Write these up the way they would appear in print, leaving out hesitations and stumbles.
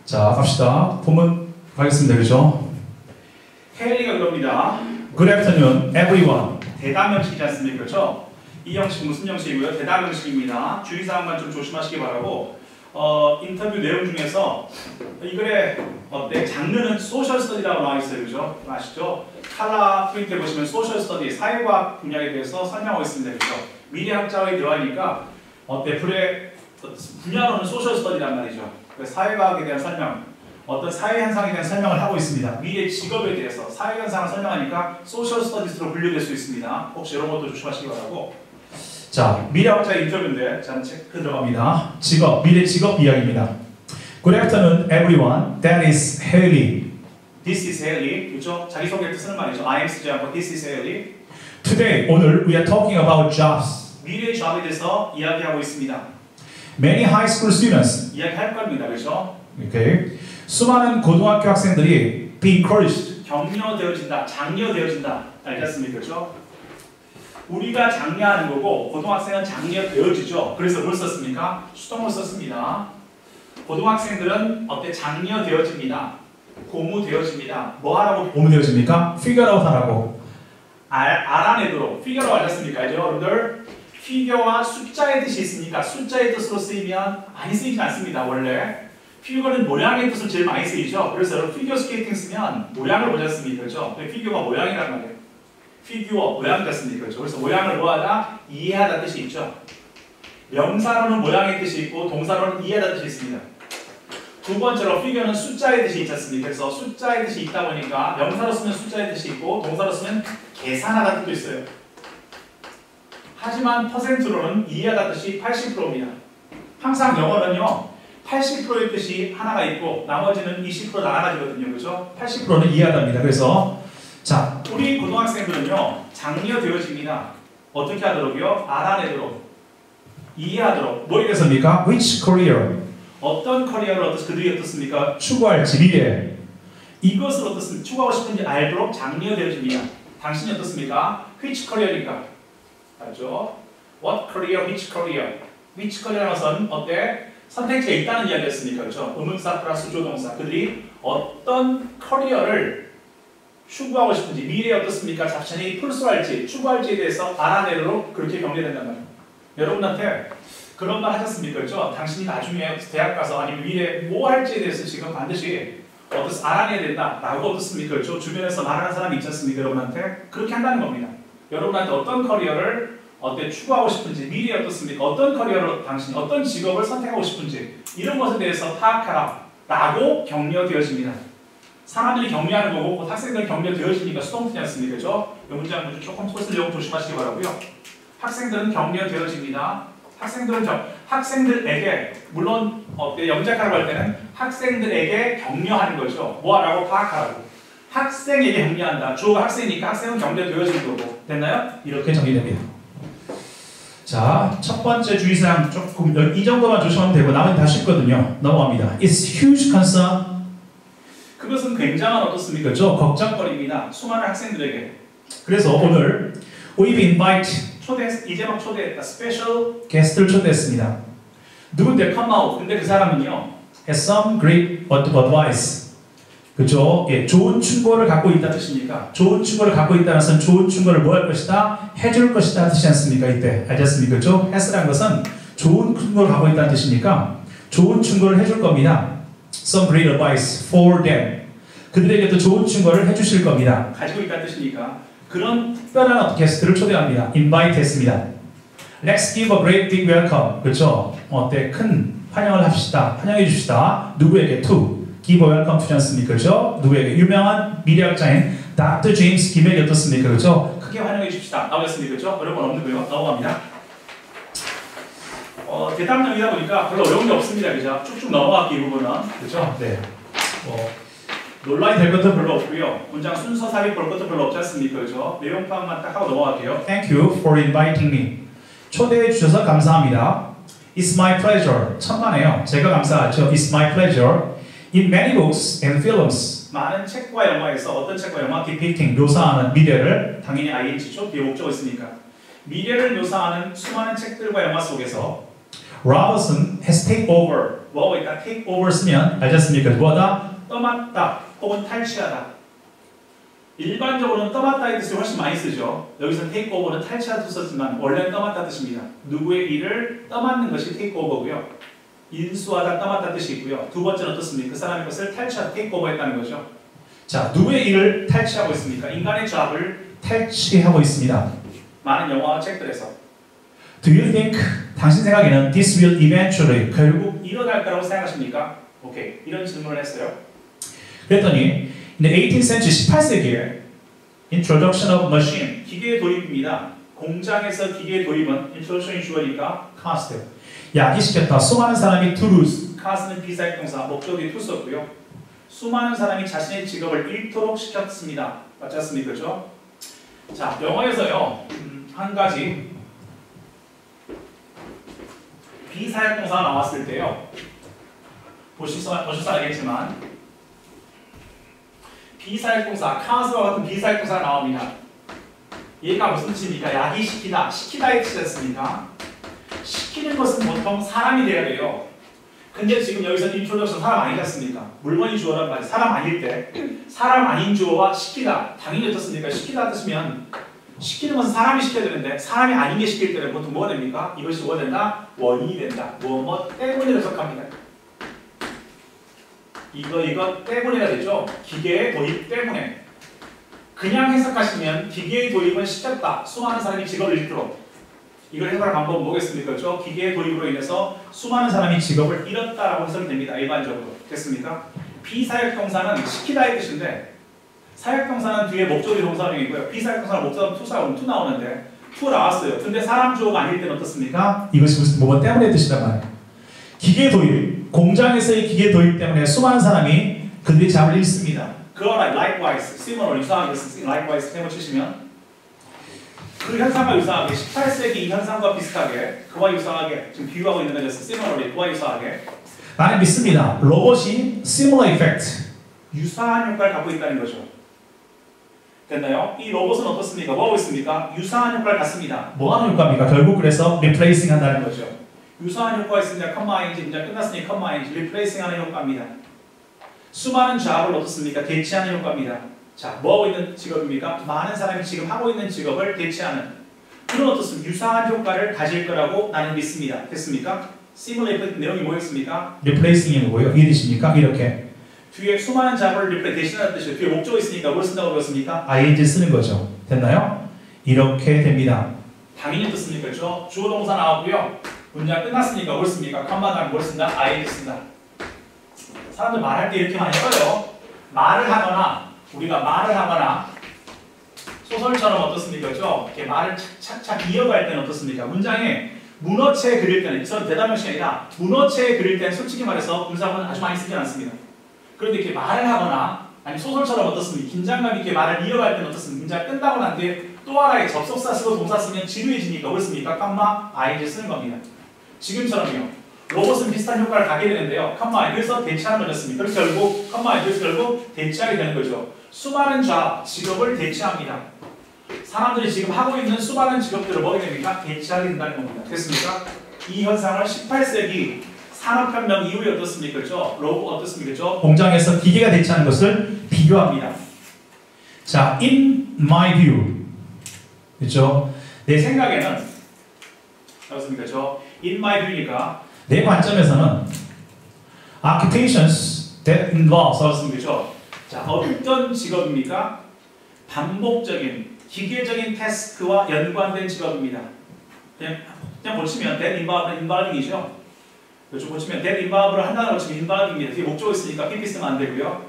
자, 갑시다. 본문 가겠습니다. 그죠? 헤일리가 그럽니다. Good afternoon, everyone. 대답 형식이지 않습니까? 그렇죠? 이 형식 무슨 형식이고요? 대답 형식입니다. 주의사항만 좀 조심하시기 바라고. 인터뷰 내용 중에서 이 글의 장르는 소셜 스터디라고 나와 있어요. 그죠? 아시죠? 칼라 프린트에 보시면 소셜 스터디, 사회과학 분야에 대해서 설명하고 있습니다. 그죠? 미래학자와의 대화니까 불의 분야로는 소셜 스터디란 말이죠. 사회과학에 대한 설명, 어떤 사회 현상에 대한 설명을 하고 있습니다. 미래 직업에 대해서 사회 현상을 설명하니까 소셜 스터디스로 분류될 수 있습니다. 혹시 이런 것도 조심하시기 바라고. 자, 미래학자의 인터뷰인데 저는 체크 들어갑니다. 직업, 미래 직업 이야기입니다. Good afternoon, everyone. That is Haley. This is Haley. 그렇죠? 자기소개할 때 쓰는 말이죠. I am 쓰지 않고 This is Haley. Today, 오늘 we are talking about jobs. 미래의 잡에 대해서 이야기하고 있습니다. Many high school students. 이야기할 겁니다. 그렇죠? Okay. 수많은 고등학교 학생들이 be encouraged. 격려되어진다, 장려되어진다. 알겠습니까? 그렇죠? 우리가 장려하는 거고 고등학생은 장려되어지죠. 그래서 뭘 썼습니까? 수동을 썼습니다. 고등학생들은 장려되어집니다. 고무되어집니다. 뭐 하라고 고무되어집니까? Figure out 하라고. 알아내도록. 피겨로 알렸습니까? 알죠? 여러분들? 피겨와 숫자의 뜻이 있으니까 숫자의 뜻으로 쓰이면 많이 쓰이진 않습니다. 원래. 피겨는 모양의 뜻을 제일 많이 쓰이죠. 그래서 여러분 피겨 스케이팅 쓰면 모양을 보지 않습니까? 그렇죠? 피겨가 모양이란 말이에요. 피규어, 모양 같습니까? 그렇죠? 그래서 모양을 뭐하다? 이해하다 뜻이 있죠. 명사로는 모양의 뜻이 있고 동사로는 이해하다 뜻이 있습니다. 두 번째로 피규어는 숫자의 뜻이 있지 않습니까? 그래서 숫자의 뜻이 있다 보니까 명사로 쓰면 숫자의 뜻이 있고 동사로 쓰면 계산하다 뜻도 있어요. 하지만 퍼센트로는 이해하다 뜻이 80%입니다. 항상 영어는요. 80%의 뜻이 하나가 있고 나머지는 20% 나눠가지거든요. 그렇죠? 80%는 이해하답니다. 그래서 자, 우리 고등학생들은요. 장려되어집니다. 어떻게 하도록요? 알아내도록, 이해하도록. 뭐 이랬습니까? Which career? 어떤 커리어를 그들이 어떻습니까? 추구할지 미래. 이것을 어떻습니까? 추구하고 싶은지 알도록 장려되어집니다. 당신이 어떻습니까? Which career니까. 알죠? What career, which career. Which career라는 것은 어때? 선택지가 있다는 이야기였습니까? 그렇죠? 의문사 플러스 조동사. 그들이 어떤 커리어를 추구하고 싶은지, 미래에 어떻습니까? 자신이 풀수할지, 추구할지에 대해서 알아내도록 그렇게 격려된단 말이에요. 여러분한테 그런 말 하셨습니까? 그렇죠? 당신이 나중에 대학 가서 아니면 미래에 뭐 할지에 대해서 지금 반드시 알아내야 된다라고 어떻습니까? 그렇죠? 주변에서 말하는 사람이 있지 않습니까? 여러분한테 그렇게 한다는 겁니다. 여러분한테 어떤 커리어를 추구하고 싶은지, 미래에 어떻습니까? 어떤 커리어를 당신이 어떤 직업을 선택하고 싶은지 이런 것에 대해서 파악하라 라고 격려되어집니다. 사람들이 격려하는 거고 학생들이 격려되어지니까 수동태지 않습니까? 그렇죠? 이 문장 조금 소스 내용 조심하시기 바라고요. 학생들은 격려되어집니다. 학생들에게 물론 영작하라고 할 때는 학생들에게 격려하는 거죠. 뭐하라고? 파악하라고. 학생에게 격려한다. 주어가 학생이니까 학생은 격려되어지는 거고. 됐나요? 이렇게 정리됩니다. 자, 첫 번째 주의사항 조금 이 정도만 조심하면 되고 나머지는 다 쉽거든요. 넘어갑니다. It's huge concern. 그것은 굉장한 어떻습니까? 그렇죠? 걱정거리입니다. 수많은 학생들에게. 그래서 오늘 we've invited 이제 막 초대했다. 스페셜 게스트를 초대했습니다. 누군데? come out. 근데 그 사람은요. has some great advice. 그죠? 예, 좋은 충고를 갖고 있다는 뜻입니까? 좋은 충고를 갖고 있다는 것은 좋은 충고를 뭐 할 것이다? 해줄 것이다 뜻이지 않습니까? 이때 알겠습니까? 그죠? has라는 것은 좋은 충고를 갖고 있다는 뜻이니까 좋은 충고를 해줄 겁니다. Some great advice for them. 그들에게 또 좋은 충고를 해주실 겁니다. 가지고 있다는 뜻이니까 그런 특별한 게스트를 초대합니다. invite 했습니다. Let's give a great big welcome. 그렇죠? 큰 환영을 합시다. 환영해 줍시다. 누구에게? to. give a welcome to 않습니까? 그렇죠? 누구에게? 유명한 미래학자인 Dr. 제임스 김에게 어떻습니까? 그렇죠? 크게 환영해 줍시다. 나오겠습니까? 그렇죠? 어려운 건 없는 거예요. 넘어갑니다. 대담형이다 보니까 별로 어려운 게 없습니다. 그죠? 쭉쭉 넘어갈게요. 이 부분은. 그렇죠? 네. 논란이 될 것도 별로 없고요. 문장 순서 사이 볼 것도 별로 없지 않습니까? 그죠? 내용 파악만 딱 하고 넘어갈게요. Thank you for inviting me. 초대해 주셔서 감사합니다. It's my pleasure. 천만에요. 제가 감사하죠. It's my pleasure. In many books and films. 많은 책과 영화에서 어떤 책과 영화? depicting 묘사하는 미래를 당연히 ing죠. 뒤에 목적어 있으니까. 미래를 묘사하는 수많은 책들과 영화 속에서 Robertson has take over. 뭐하고 있다? take over 쓰면 알겠습니까? 뭐하다? 떠맡다 혹은 탈취하다. 일반적으로는 떠맡다의 뜻을 훨씬 많이 쓰죠. 여기서 take over는 탈취하다 썼지만 원래는 떠맡다 뜻입니다. 누구의 일을 떠맡는 것이 take over고요. 인수하다, 떠맡다 뜻이 있고요. 두 번째는 어떻습니까? 그 사람의 것을 탈취하다, take over 했다는 거죠. 자, 누구의 일을 탈취하고 있습니까? 인간의 잡을 탈취하고 있습니다. 많은 영화와 책들에서. Do you think, 당신 생각에는 this will eventually, 결국 일어날 거라고 생각하십니까? 오케이, 이런 질문을 했어요. 그랬더니 in the 18th century, 18세기에 introduction of machine, 기계의 도입입니다. 공장에서 기계의 도입은 introduction이 주어니까 cost, 야기시켰다. 수많은 사람이 to lose, cost는 비사역동사, 목적이 to 썼고요. 수많은 사람이 자신의 직업을 잃도록 시켰습니다. 맞지 않습니까? 그렇죠? 자, 영어에서요 한 가지 비사역동사가 나왔을 때요 보셔서 알겠지만 비사역동사, 카스와 같은 비사역동사가 나옵니다. 얘가 무슨 뜻입니까? 야기시키다, 시키다의 뜻이었습니까? 시키는 것은 보통 사람이 돼야 돼요. 근데 지금 여기서 인트로덕션 사람 아니지 않습니까? 물건이 주어란 말이 사람 아닐 때 사람 아닌 주어와 시키다, 당연히 어떻습니까? 시키다 뜻이면 시키는 것은 사람이 시켜야 되는데 사람이 아닌 게 시킬 때는 보통 뭐가 됩니까? 이것이 뭐가 된다? 원인이 된다. 뭐 때문에 해석합니다. 이거 때문에가 되죠. 기계의 도입 때문에. 그냥 해석하시면 기계의 도입은 시켰다. 수많은 사람이 직업을 잃도록. 이걸 해석할 방법은 뭐겠습니까? 그렇죠? 기계의 도입으로 인해서 수많은 사람이 직업을 잃었다라고 해석이 됩니다. 일반적으로. 됐습니까? 비사역동사는 시키다의 뜻인데 사역동사는 뒤에 목적이 동사형이고요. 비사역동사는 목적은 투 나오는데 투 나왔어요. 근데 사람 주어가 아닐 때는 어떻습니까? 이것이 무슨 뭐뭐 때문에 뜻이란 말이에요. 기계 도입, 공장에서의 기계 도입 때문에 수많은 사람이 그들의 잡을 잃습니다. 그거나 likewise, similar, 유사하게 likewise 때문에 치시면 그 현상과 유사하게 18세기 이 현상과 비슷하게 그와 유사하게 지금 비유하고 있는 거죠. similarly, 그와 유사하게 나는 믿습니다. 로봇이 similar effect, 유사한 효과를 갖고 있다는 거죠. 됐나요? 이 로봇은 어떻습니까? 뭐 하고 있습니까? 유사한 효과를 갖습니다. 뭐 하는 효과입니까? 결국 그래서 replacing 한다는 거죠. 유사한 효과가 있습니다. combine, 이제 끝났으니 combine, replacing 하는 효과입니다. 수많은 잡을 어떻습니까? 대체하는 효과입니다. 자, 뭐 하고 있는 직업입니까? 많은 사람이 지금 하고 있는 직업을 대체하는 그런 어떻습니까? 유사한 효과를 가질 거라고 나는 믿습니다. 됐습니까? similar 내용이 뭐였습니까? replacing이 뭐예요? 이해되십니까? 이렇게 뒤에 수많은 잡을 대신하는 뜻이에요. 뒤에 목적이 있으니까 뭘 쓴다고 배웠습니까? ing 쓰는 거죠. 됐나요? 이렇게 됩니다. 당연히 어떻습니까? 그렇죠? 주어 동사 나오고요. 문장 끝났으니까 뭘 씁니까? 컴마다면 뭘 쓴다? ing 쓴다. 사람들 말할 때 이렇게 많이 써요. 말을 하거나 우리가 말을 하거나 소설처럼 어떻습니까? 그렇죠? 이렇게 말을 착착착 이어갈 때는 어떻습니까? 문장에 문어체 그릴 때는 저는 대담형식이 아니라 문어체 그릴 때는 솔직히 말해서 문장은 아주 많이 쓰지 않습니다. 그런데 이렇게 말을 하거나 아니 소설처럼 어떻습니까? 긴장감 있게 말을 이어갈 때는 어떻습니까? 문장 끝나고 난 뒤에 또 하나의 접속사 쓰고 동사 쓰면 지루해지니까 뭘 씁니까? 컴마, ing 쓰는 겁니다. 지금처럼요. 로봇은 비슷한 효과를 가게 되는데요. 컴마, 그래서 대체하는 거였습니다. 그래서 결국 컴마, 그래서 결국 대체하게 되는 거죠. 수많은 직업을 대체합니다. 사람들이 지금 하고 있는 수많은 직업들을 뭐게 됩니까? 대체하게 된다는 겁니다. 됐습니까? 이 현상을 18세기 산업혁명 이후에 어떻습니까? 그렇죠? 로봇 어떻습니까? 그렇죠? 공장에서 기계가 대체하는 것을 비교합니다. 자, in my view. 그렇죠? 내 생각에는 어떻습니까? 그렇죠? in my view니까 내 관점에서는 occupations that involve 어떻습니까? 그렇죠? 자, 어떤 직업입니까? 반복적인 기계적인 태스크와 연관된 직업입니다. 그냥 고치면 that involving이죠. 그렇죠. 고치면 that involve를 한다는 걸 치면 involving입니다. 뒤에 목적이 있으니까 pp 쓰면 안 되고요.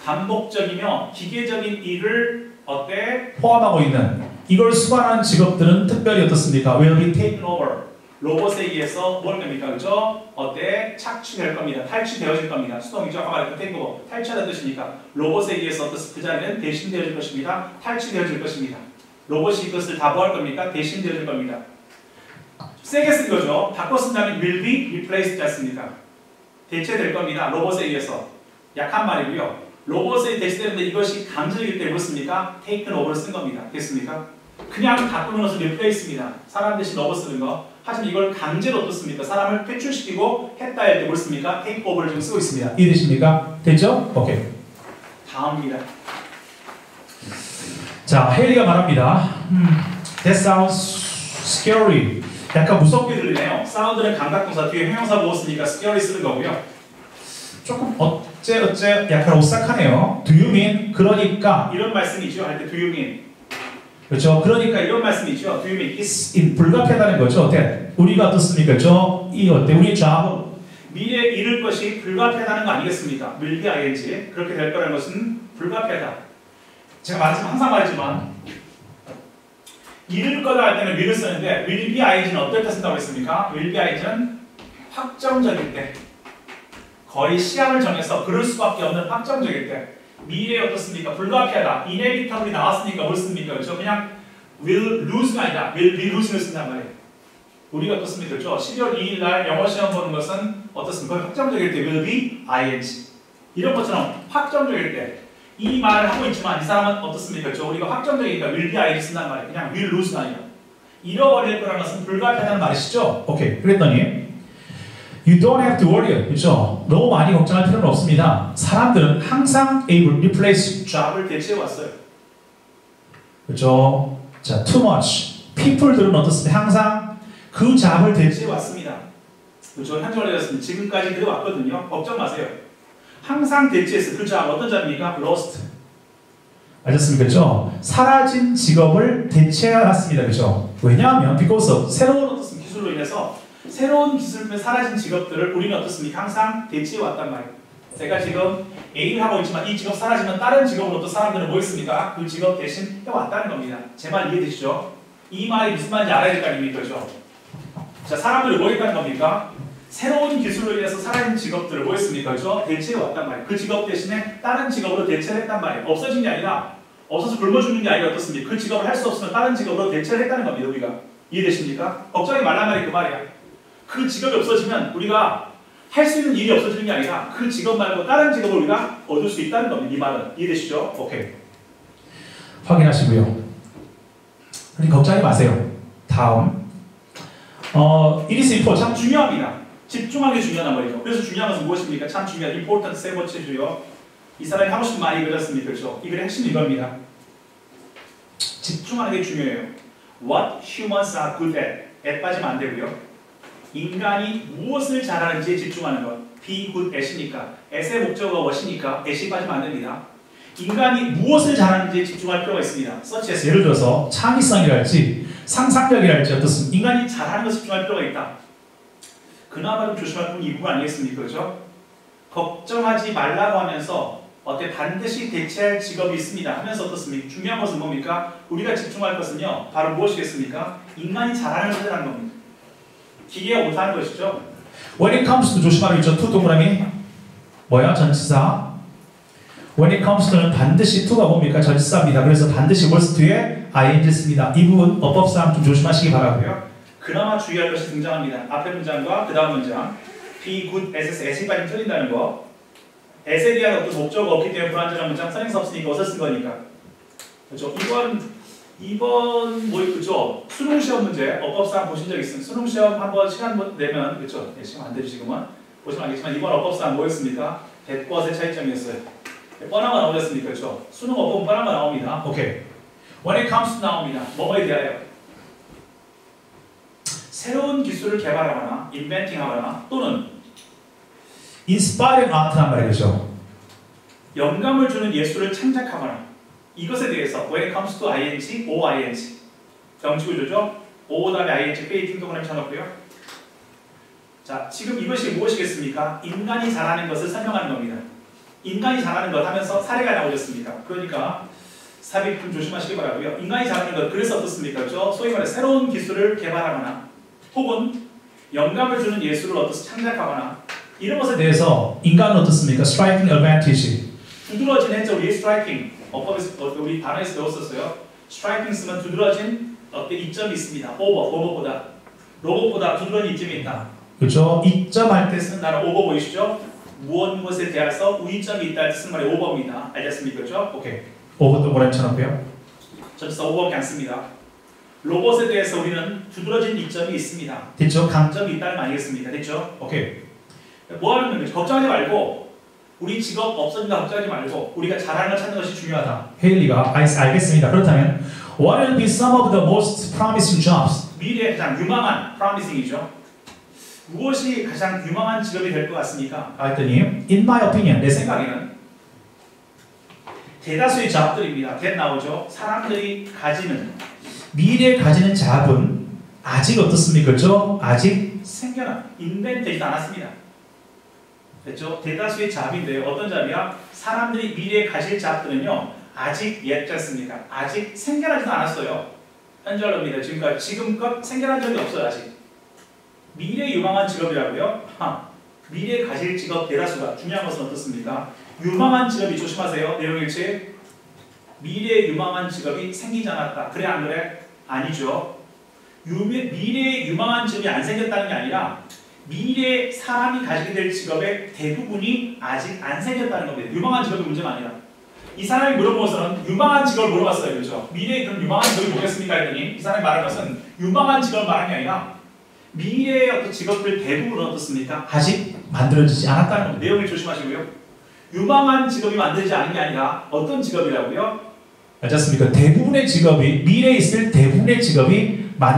반복적이며 기계적인 일을 포함하고 있는 이걸 수반하는 직업들은 특별히 어떻습니까? will be taken over. 로봇에 의해서 뭘 겁니까? 그죠? 착취될 겁니다. 탈취되어질 겁니다. 수동이죠. 아까 말했던 take over. 탈취하다는 뜻이니까 로봇에 의해서 그 자리는 대신되어질 것입니다. 탈취되어질 것입니다. 로봇이 이것을 다 뭐 할 겁니까? 대신되어질 겁니다. 세게 쓴 거죠. 바꿔 쓴다면 will be replaced 않습니까? 대체될 겁니다. 로봇에 의해서. 약한 말이고요. 로봇에 대체되는데 이것이 강제이기 때문에 그렇습니까? taken over를 쓴 겁니다. 됐습니까? 그냥 바꾸는 것은 replace입니다. 사람 대신 로봇 쓰는 거. 하지만 이걸 강제로 어떻습니까? 사람을 퇴출시키고 했다 할 때 뭘 씁니까? take over를 좀 쓰고 있습니다. 이해되십니까? 됐죠? 오케이. 다음입니다. 자, 헤일리가 말합니다. That sounds scary. 약간 무섭게 들리네요. 사운드는 감각동사 뒤에 형용사 먹었으니까 scary 쓰는 거고요. 조금 어째 약간 오싹하네요. Do you mean? 그러니까 이런 말씀이죠. 할 때 do you mean? 그렇죠. 그러니까 이런 말씀이죠. Do you mean? is 불가피하다는 거죠. 어때? 우리가 어떻습니까? 이 어때? 우리 잡은 미래에 이룰 것이 불가피하다는 거 아니겠습니까? will be ing 그렇게 될 거라는 것은 불가피하다. 제가 항상 말했지만 이룰 거다 할 때는 will을 쓰는데 will be ing는 어떨 때 쓴다고 했습니까? will be ing는 확정적일 때 거의 시간을 정해서 그럴 수밖에 없는 확정적일 때 미래에 어떻습니까? 불가피하다. inevitably 나왔으니까 뭘 씁니까? 그렇죠? 그냥 will lose가 아니라 will be lose를 쓴단 말이에요. 우리가 어떻습니까? 그렇죠? 12월 2일 날 영어 시험 보는 것은 어떻습니까? 확정적일 때 will be ing 이런 것처럼 확정적일 때 이 말을 하고 있지만 이 사람은 어떻습니까? 그렇죠? 우리가 확정적이니까 will be ing 쓴단 말이에요. 그냥 will lose가 아니라 잃어버릴 거라는 것은 불가피하다는 말이시죠? 오케이. 그랬더니 You don't have to worry. 그렇죠? 너무 많이 걱정할 필요는 없습니다. 사람들은 항상 able replace job을 대체해 왔어요. 그렇죠? 자, too much. people들은 어떻습니까? 항상 그 잡을 대체해 왔습니다. 그렇죠? 한정을 내렸습니다. 지금까지 그래 왔거든요. 걱정 마세요. 항상 대체해서 그 잡 어떤 잡입니까? lost. 아셨습니까? 그렇죠? 사라진 직업을 대체해 왔습니다. 그렇죠? 왜냐하면 because of 새로운 어떻습니까? 기술로 인해서 새로운 기술 때문에 사라진 직업들을 우리는 어떻습니까? 항상 대체해 왔단 말이에요. 제가 지금 A를 하고 있지만 이 직업 사라지면 다른 직업으로 또 사람들은 뭐 있습니까? 그 직업 대신 해왔다는 겁니다. 제 말 이해되시죠? 이 말이 무슨 말인지 알아야 될 거 아닙니까? 그렇죠? 자, 사람들이 뭐 했다는 겁니까? 새로운 기술로 인해서 사라진 직업들을 뭐 했습니까? 그렇죠? 대체해 왔단 말이에요. 그 직업 대신에 다른 직업으로 대체를 했단 말이에요. 없어진 게 아니라 없어서 굶어 죽는 게 아니라 어떻습니까? 그 직업을 할 수 없으면 다른 직업으로 대체를 했다는 겁니다. 우리가. 이해되십니까? 걱정이 말란 말이 그 말이야. 그 직업이 없어지면 우리가 할 수 있는 일이 없어지는 게 아니라 그 직업 말고 다른 직업을 우리가 얻을 수 있다는 겁니다. 이 말은. 이해되시죠? 오케이. 확인하시고요. 그러니 걱정하지 마세요. 다음. It is important. 참 중요합니다. 집중하는 게 중요하단 말이죠. 그래서 중요한 것은 무엇입니까? 참 중요한 important 세 번째주요. 이 사람이 하고 싶은 말이 그렇습니까? 그렇죠? 이 글의 핵심이 이겁니다. 집중하는 게 중요해요. What humans are good at 빠지면 안 되고요. 인간이 무엇을 잘하는지에 집중하는 것. be good at이니까 at의 목적어가 what이니까 at이 빠지면 안 됩니다. 인간이 무엇을 잘하는지에 집중할 필요가 있습니다. such as 예를 들어서 창의성이랄지 상상력이랄지 어떻습니까? 인간이 잘하는 것에 집중할 필요가 있다. 그나마 좀 조심할 부분이 이 부분 아니겠습니까? 그렇죠? 걱정하지 말라고 하면서 어때 반드시 대체할 직업이 있습니다 하면서 어떻습니까? 중요한 것은 뭡니까? 우리가 집중할 것은요. 바로 무엇이겠습니까? 인간이 잘하는 것이라는 겁니다. 기계가 못하는 것이죠. When it comes to 조심하라고 있죠. to 동그라미 뭐야? 전치사. When it comes to는 반드시 to가 뭡니까? 전치사입니다. 그래서 반드시 벌써 뒤에 ing 씁니다. 이 부분 어법상 좀 조심하시기 바라고요. 그나마 주의할 것이 등장합니다. 앞에 문장과 그 다음 문장. be good at에서 at이 빠지면 틀린다는 거. at에 대한 어떤 목적어가 없기 때문에 불완전한 문장 선행사 없으니까 어디서 쓴 거니까. 그렇죠? 이번 뭐 그죠? 수능 시험 문제 어법상 보신 적 있으면 수능 시험 한번 시간 내면 그렇죠? 네, 시간 안 되죠 지금은 보시면 알겠지만 이번 어법상 뭐였습니까? 대과의 차이점이었어요. 뻔한 거 나오셨습니까? 그렇죠? 수능 어법은 뻔한 거 나옵니다. 오케이. When it comes to 나옵니다. 뭐뭐에 대하여 새로운 기술을 개발하거나 인벤팅하거나 또는 inspiring art란 말이죠. 영감을 주는 예술을 창작하거나 이것에 대해서 when it comes to ing, o-ing 정치구조죠. o 다음에 ing, 페이팅 동그라미 쳐놓고요. 자, 지금 이것이 무엇이겠습니까? 인간이 잘하는 것을 설명하는 겁니다. 인간이 잘하는 것 하면서 사례가 나오셨습니까? 그러니까 삽입 좀 조심하시기 바라고요. 인간이 잘하는 것, 그래서 어떻습니까? 그렇죠? 소위 말해 새로운 기술을 개발하거나 혹은 영감을 주는 예술을 어떻게 창작하거나 이런 것에 대해서 인간은 어떻습니까? striking advantage. 두드러진 했죠. 우리 striking 어법에서 우리 단어에서 배웠었어요. striking 쓰면 두드러진 어떤 이점이 있습니다. 로봇보다 두드러진 이점이 있다. 그렇죠? 이점 할 때 쓰는 단어 오버 보이시죠? 무언 것에 대해서 우이점이 있다 할 때 쓰는 말이 오버입니다. 알겠습니까? 그렇죠? 오케이. 오버 동그라미 쳐놓고요. 전치사 오버밖에 안 씁니다. 로봇에 대해서 우리는 두드러진 이점이 있습니다. 됐죠? 강점이 있다는 거 아니겠습니까? 됐죠? 오케이. 뭐 하는 거죠? 걱정하지 말고 우리 직업 없어진다 걱정하지 말고 우리가 잘하는 걸 찾는 것이 중요하다. 헤일리가 알겠습니다. 그렇다면 What will be some of the most promising jobs? 미래에 가장 유망한 promising이죠. 무엇이 가장 유망한 직업이 될 것 같습니까? 했더니 In my opinion, 내 생각에는 대다수의 잡들입니다. 대 나오죠. 사람들이 가지는 미래에 가지는 잡은 아직 어떻습니까? 그렇죠? 아직 인벤되지도 않았습니다. 됐죠? 대다수의 잡인데요. 어떤 잡이야? 사람들이 미래에 가질 잡들은요. 아직 예지 않습니까? 아직 생겨나지도 않았어요. 현재로입니다. 지금껏 생겨난 적이 없어요. 아직. 미래에 유망한 직업이라고요? 미래에 가질 직업 대다수가 중요한 것은 어떻습니까? 유망한 직업이 조심하세요. 내용일치. 미래에 유망한 직업이 생기지 않았다. 그래 안 그래? 아니죠. 미래에 유망한 직업이 안 생겼다는 게 아니라 미래에 사람이 가지게 될 직업의 대부분이 아직 안 생겼다는 겁니다. 유망한 직업이 문제가 아니라. 이 사람이 물어본 것은 유망한 직업을 물어봤어요. 그렇죠? 미래에 그럼 유망한 직업이 뭐겠습니까? 했더니 이 사람이 말한 것은 유망한 직업을 말한 게 아니라 미래의 어떤 직업들 대부분은 어떻습니까? 아직 만들어지지 않았다는 겁니다. 내용을 조심하시고요. 유망한 직업이 만들지 않은 게 아니라 어떤 직업이라고요? 알겠습니까? 대부분의 직업이 미래에 있을 대부분의 직업이